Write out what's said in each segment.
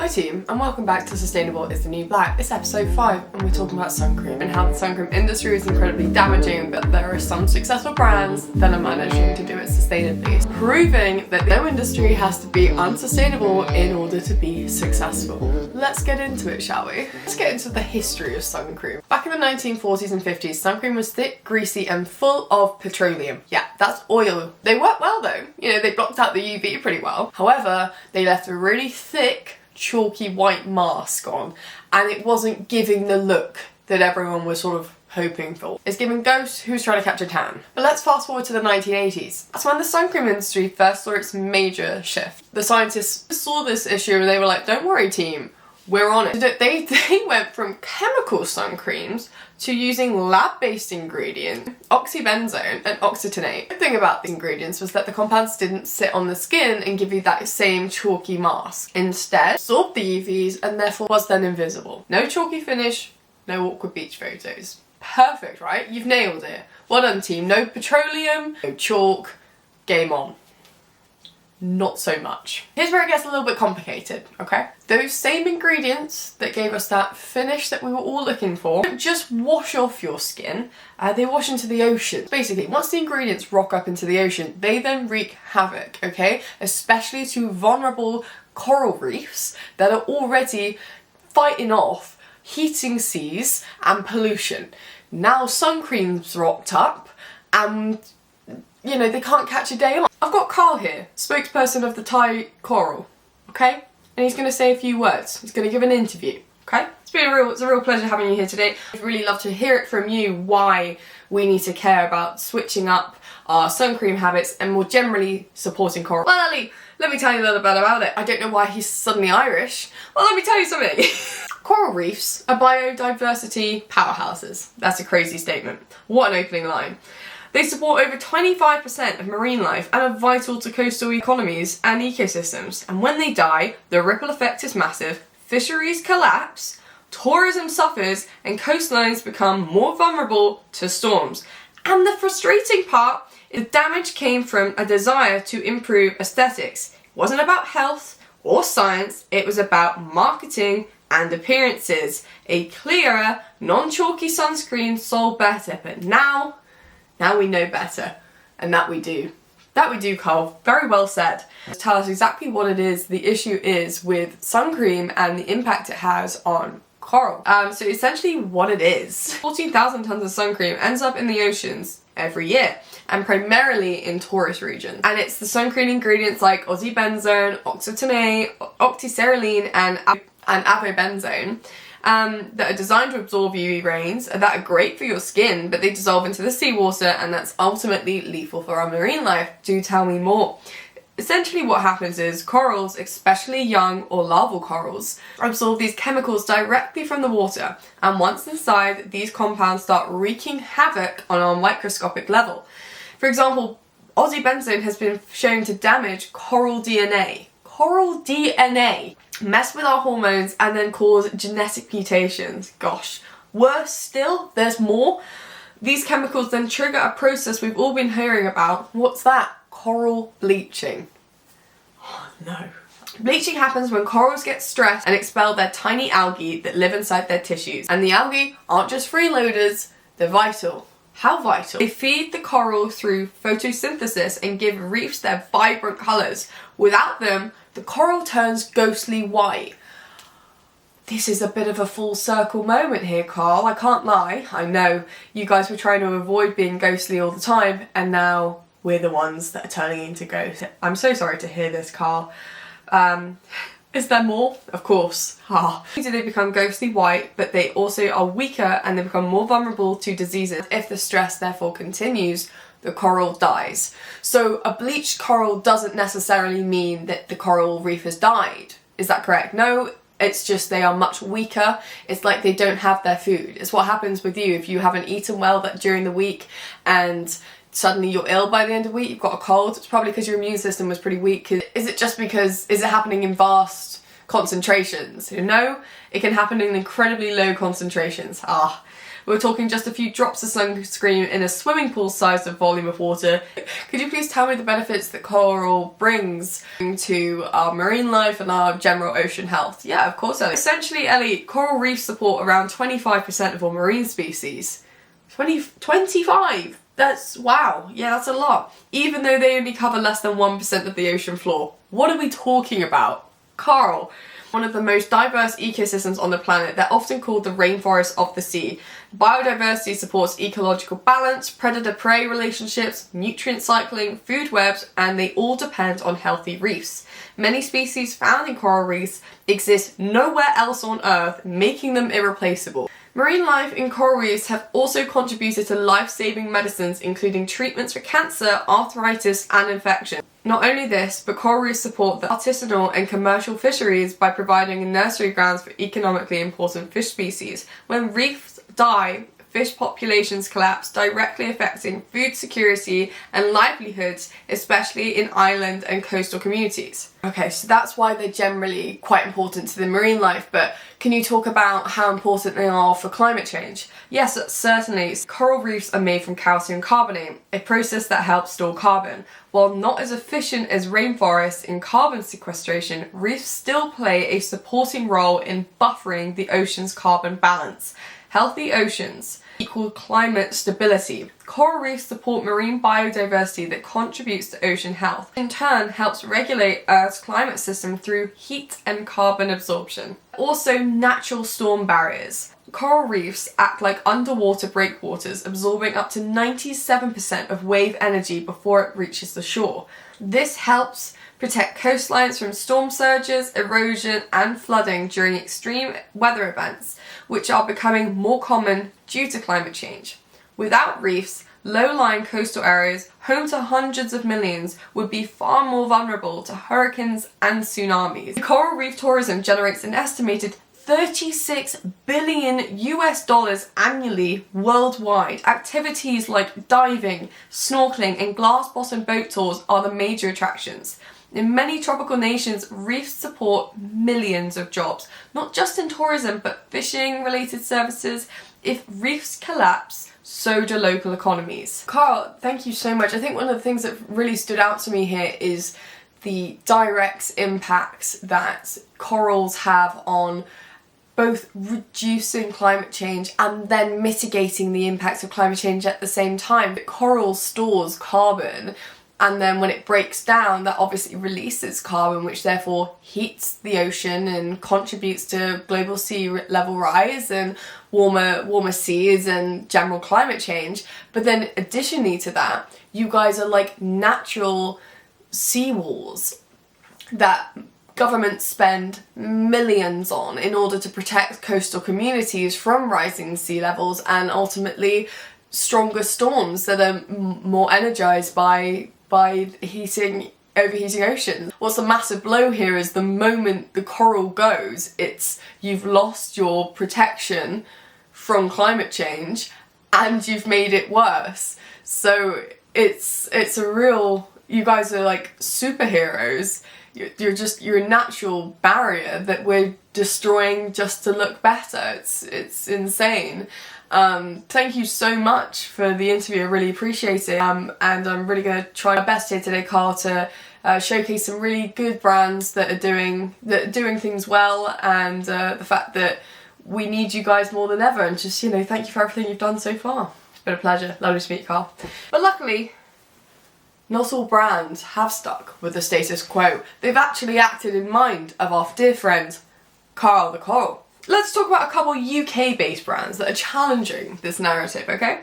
Hi team, and welcome back to Sustainable is the New Black. It's episode 5 and we're talking about suncream and how the suncream industry is incredibly damaging, but there are some successful brands that are managing to do it sustainably, proving that no industry has to be unsustainable in order to be successful. Let's get into it, shall we? Let's get into the history of suncream. Back in the 1940s and 50s, suncream was thick, greasy and full of petroleum. Yeah, that's oil. They worked well though. You know, they blocked out the UV pretty well. However, they left a really thick, chalky white mask on, and it wasn't giving the look that everyone was sort of hoping for. It's giving ghosts who's trying to catch a tan. But let's fast forward to the 1980s. That's when the suncream industry first saw its major shift. The scientists saw this issue and they were like, don't worry team, we're on it. They went from chemical suncreams to using lab-based ingredients, oxybenzone and oxytonate. The thing about the ingredients was that the compounds didn't sit on the skin and give you that same chalky mask. Instead, absorbed the UVs and therefore was then invisible. No chalky finish, no awkward beach photos. Perfect, right? You've nailed it. Well done team. No petroleum, no chalk, game on. Not so much. Here's where it gets a little bit complicated, okay? Those same ingredients that gave us that finish that we were all looking for don't just wash off your skin, they wash into the ocean. Basically, once the ingredients rock up into the ocean, they then wreak havoc, okay? Especially to vulnerable coral reefs that are already fighting off heating seas and pollution. Now suncream's rocked up and you know, they can't catch a day on. I've got Carl here, spokesperson of the Thai coral, okay? And he's going to say a few words. He's going to give an interview, okay? It's a real pleasure having you here today. I'd really love to hear it from you why we need to care about switching up our suncream habits and more generally supporting coral. Well, Ali, let me tell you a little bit about it. I don't know why he's suddenly Irish. Well, let me tell you something. Coral reefs are biodiversity powerhouses. That's a crazy statement. What an opening line. They support over 25% of marine life and are vital to coastal economies and ecosystems. And when they die, the ripple effect is massive, fisheries collapse, tourism suffers, and coastlines become more vulnerable to storms. And the frustrating part is the damage came from a desire to improve aesthetics. It wasn't about health or science, it was about marketing and appearances. A clearer, non-chalky sunscreen sold better, but now we know better, and that we do. That we do, Carl. Very well said. Tell us exactly what it is the issue is with suncream and the impact it has on coral. So essentially what it is. 14,000 tons of suncream ends up in the oceans every year, and primarily in tourist regions. And it's the suncream ingredients like oxybenzone, oxytonate, oxycerylene, and avobenzone that are designed to absorb UV rays that are great for your skin, but they dissolve into the seawater and that's ultimately lethal for our marine life. Do tell me more. Essentially what happens is corals, especially young or larval corals, absorb these chemicals directly from the water, and once inside, these compounds start wreaking havoc on a microscopic level. For example, oxybenzone has been shown to damage coral DNA. Coral DNA! Mess with our hormones and then cause genetic mutations. Gosh. Worse still, there's more. These chemicals then trigger a process we've all been hearing about. What's that? Coral bleaching. Oh no. Bleaching happens when corals get stressed and expel their tiny algae that live inside their tissues. And the algae aren't just freeloaders, they're vital. How vital? They feed the coral through photosynthesis and give reefs their vibrant colours. Without them, the coral turns ghostly white. This is a bit of a full circle moment here, Carl. I can't lie. I know you guys were trying to avoid being ghostly all the time, and now we're the ones that are turning into ghosts. I'm so sorry to hear this, Carl. Is there more? Of course. They become ghostly white, but they also are weaker and they become more vulnerable to diseases. If the stress therefore continues, the coral dies. So a bleached coral doesn't necessarily mean that the coral reef has died. Is that correct? No, it's just they are much weaker. It's like they don't have their food. It's what happens with you if you haven't eaten well during the week and suddenly you're ill by the end of the week, you've got a cold. It's probably because your immune system was pretty weak. Is it just because, is it happening in vast concentrations? No, it can happen in incredibly low concentrations. We're talking just a few drops of sunscreen in a swimming pool sized volume of water. Could you please tell me the benefits that coral brings to our marine life and our general ocean health? Yeah, of course, Ellie. Essentially, Ellie, coral reefs support around 25% of all marine species. 25? That's, wow, yeah, that's a lot. Even though they only cover less than 1% of the ocean floor. What are we talking about? Coral, one of the most diverse ecosystems on the planet. They're often called the rainforest of the sea. Biodiversity supports ecological balance, predator-prey relationships, nutrient cycling, food webs, and they all depend on healthy reefs. Many species found in coral reefs exist nowhere else on Earth, making them irreplaceable. Marine life in coral reefs have also contributed to life-saving medicines, including treatments for cancer, arthritis, and infection. Not only this, but coral reefs support the artisanal and commercial fisheries by providing nursery grounds for economically important fish species. When reefs die, fish populations collapse, directly affecting food security and livelihoods, especially in island and coastal communities. Okay, so that's why they're generally quite important to the marine life, but can you talk about how important they are for climate change? Yes, certainly. Coral reefs are made from calcium carbonate, a process that helps store carbon. While not as efficient as rainforests in carbon sequestration, reefs still play a supporting role in buffering the ocean's carbon balance. Healthy oceans equal climate stability. Coral reefs support marine biodiversity that contributes to ocean health. In turn, helps regulate Earth's climate system through heat and carbon absorption. Also, natural storm barriers. Coral reefs act like underwater breakwaters, absorbing up to 97% of wave energy before it reaches the shore. This helps protect coastlines from storm surges, erosion, and flooding during extreme weather events, which are becoming more common due to climate change. Without reefs, low-lying coastal areas, home to hundreds of millions, would be far more vulnerable to hurricanes and tsunamis. Coral reef tourism generates an estimated $36 billion annually worldwide. Activities like diving, snorkeling, and glass-bottom boat tours are the major attractions. In many tropical nations, reefs support millions of jobs, not just in tourism, but fishing-related services. If reefs collapse, so do local economies. Carl, thank you so much. I think one of the things that really stood out to me here is the direct impacts that corals have on both reducing climate change and then mitigating the impacts of climate change at the same time. Coral stores carbon, and then when it breaks down, that obviously releases carbon, which therefore heats the ocean and contributes to global sea level rise and warmer seas and general climate change. But then additionally to that, you guys are like natural seawalls that governments spend millions on in order to protect coastal communities from rising sea levels and ultimately stronger storms that are more energized by overheating oceans. What's a massive blow here is the moment the coral goes, you've lost your protection from climate change and you've made it worse. So it's a real, you guys are like superheroes. You're a natural barrier that we're destroying just to look better. It's insane. Thank you so much for the interview. I really appreciate it. And I'm really going to try my best here today, Carl, to showcase some really good brands that are doing things well, and the fact that we need you guys more than ever. And just, thank you for everything you've done so far. It's been a pleasure. Lovely to meet you, Carl. But luckily, not all brands have stuck with the status quo. They've actually acted in mind of our dear friend, Carl the Coral. Let's talk about a couple UK-based brands that are challenging this narrative, okay?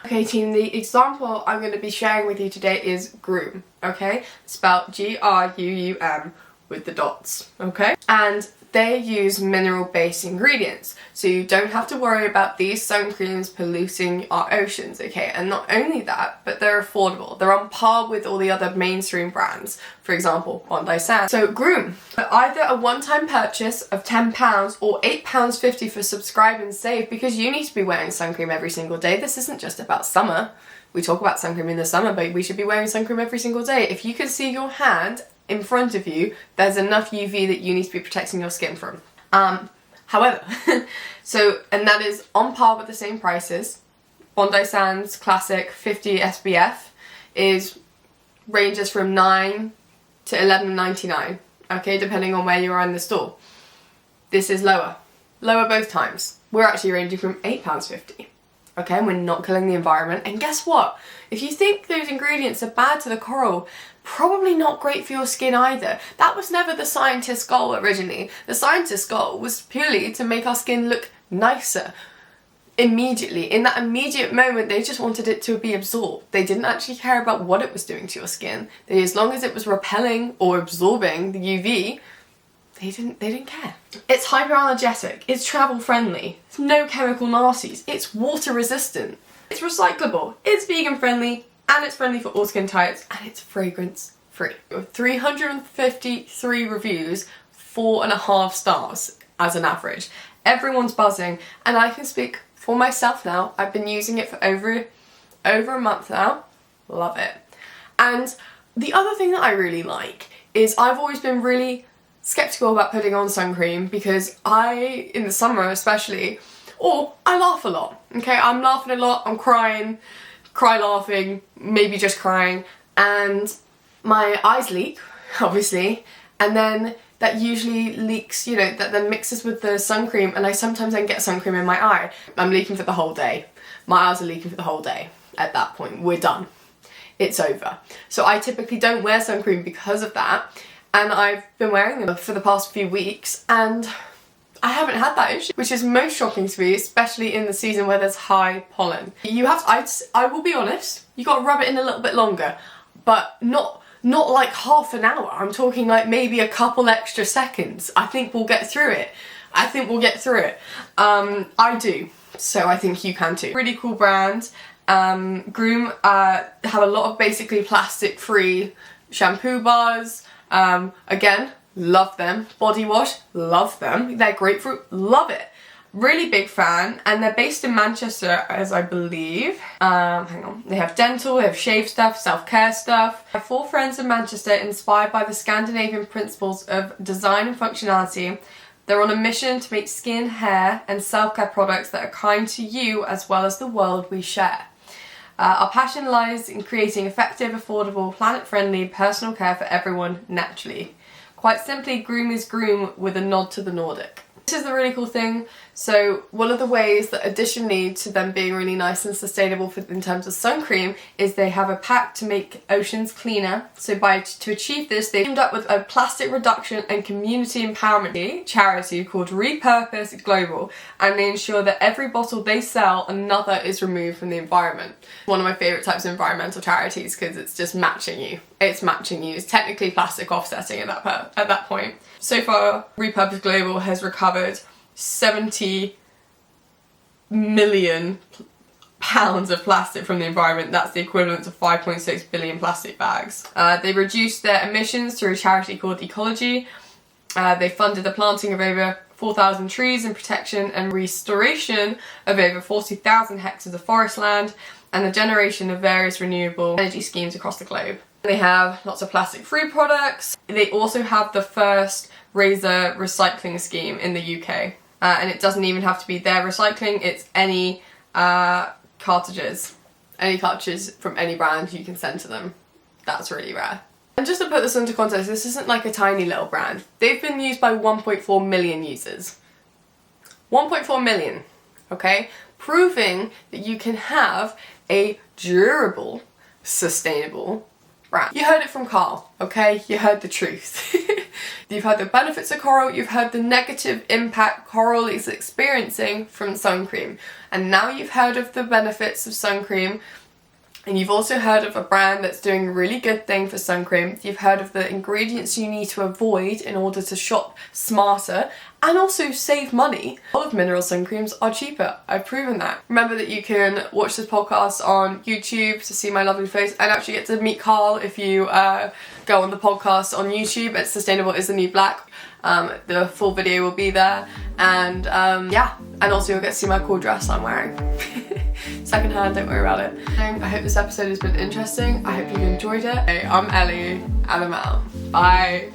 Okay, team, the example I'm going to be sharing with you today is Grüüm, okay? Spelled G-R-U-U-M with the dots, okay? And they use mineral-based ingredients, so you don't have to worry about these sun creams polluting our oceans, okay? And not only that, but they're affordable. They're on par with all the other mainstream brands, for example, Bondi Sands. So Grüüm, either a one-time purchase of £10 or £8.50 for subscribe and save, because you need to be wearing sun cream every single day. This isn't just about summer. We talk about sun cream in the summer, but we should be wearing sun cream every single day. If you can see your hand in front of you, there's enough UV that you need to be protecting your skin from. However, and that is on par with the same prices. Bondi Sands Classic 50 SPF ranges from $9 to $11.99, okay, depending on where you are in the store. This is lower both times. We're actually ranging from £8.50, okay, and we're not killing the environment. And guess what? If you think those ingredients are bad to the coral, probably not great for your skin either. That was never the scientist's goal originally. The scientist's goal was purely to make our skin look nicer immediately. In that immediate moment, they just wanted it to be absorbed. They didn't actually care about what it was doing to your skin. As long as it was repelling or absorbing the UV, they didn't care. It's hyperallergenic, it's travel friendly, it's no chemical nasties, it's water resistant, it's recyclable, it's vegan friendly, and it's friendly for all skin types, and it's fragrance free. 353 reviews, 4.5 stars as an average. Everyone's buzzing, and I can speak for myself now. I've been using it for over a month now. Love it. And the other thing that I really like is I've always been really skeptical about putting on sun cream because in the summer especially, I laugh a lot, okay? I'm laughing a lot, I'm cry laughing, maybe just crying, and my eyes leak, obviously, and then that usually leaks, that then mixes with the sun cream, and I sometimes then get sun cream in my eye. I'm leaking for the whole day. My eyes are leaking for the whole day. At that point, we're done. It's over. So I typically don't wear sun cream because of that. And I've been wearing them for the past few weeks and I haven't had that issue, which is most shocking to me, especially in the season where there's high pollen. I will be honest, you got to rub it in a little bit longer, but not like half an hour. I'm talking like maybe a couple extra seconds. I think we'll get through it. I do, so I think you can too. Really cool brand. Grüüm have a lot of basically plastic-free shampoo bars. Again, love them. Body wash, love them. They're grapefruit, love it. Really big fan, and they're based in Manchester, as I believe. Hang on. They have dental, they have shave stuff, self-care stuff. I have 4 friends in Manchester inspired by the Scandinavian principles of design and functionality. They're on a mission to make skin, hair, and self-care products that are kind to you as well as the world we share. Our passion lies in creating effective, affordable, planet-friendly personal care for everyone naturally. Quite simply, Grüüm is Grüüm with a nod to the Nordic. This is the really cool thing. So one of the ways that additionally to them being really nice and sustainable in terms of sun cream is they have a pact to make oceans cleaner. So to achieve this, they teamed up with a plastic reduction and community empowerment charity called Repurpose Global, and they ensure that every bottle they sell, another is removed from the environment. One of my favourite types of environmental charities because it's just matching you. It's matching you. It's technically plastic offsetting at that point. So far, Repurpose Global has recovered 70 million pounds of plastic from the environment. That's the equivalent to 5.6 billion plastic bags. They reduced their emissions through a charity called Ecology. They funded the planting of over 4,000 trees and protection and restoration of over 40,000 hectares of forest land and the generation of various renewable energy schemes across the globe. They have lots of plastic-free products. They also have the first razor recycling scheme in the UK. And it doesn't even have to be their recycling, it's any cartridges. Any cartridges from any brand you can send to them. That's really rare. And just to put this into context, this isn't like a tiny little brand. They've been used by 1.4 million users. 1.4 million, okay? Proving that you can have a durable, sustainable brand. You heard it from Carl, okay? You heard the truth. You've heard the benefits of coral, you've heard the negative impact coral is experiencing from sun cream. And now you've heard of the benefits of sun cream, and you've also heard of a brand that's doing a really good thing for sun cream. You've heard of the ingredients you need to avoid in order to shop smarter and also save money. Olive mineral sun creams are cheaper. I've proven that. Remember that you can watch this podcast on YouTube to see my lovely face and actually get to meet Carl if you go on the podcast on YouTube. It's Sustainable is the New Black. The full video will be there, and yeah, and also you'll get to see my cool dress I'm wearing. Second hand, don't worry about it. I hope this episode has been interesting. I hope you enjoyed it. Hey, I'm Ellie, and I'm out. Bye.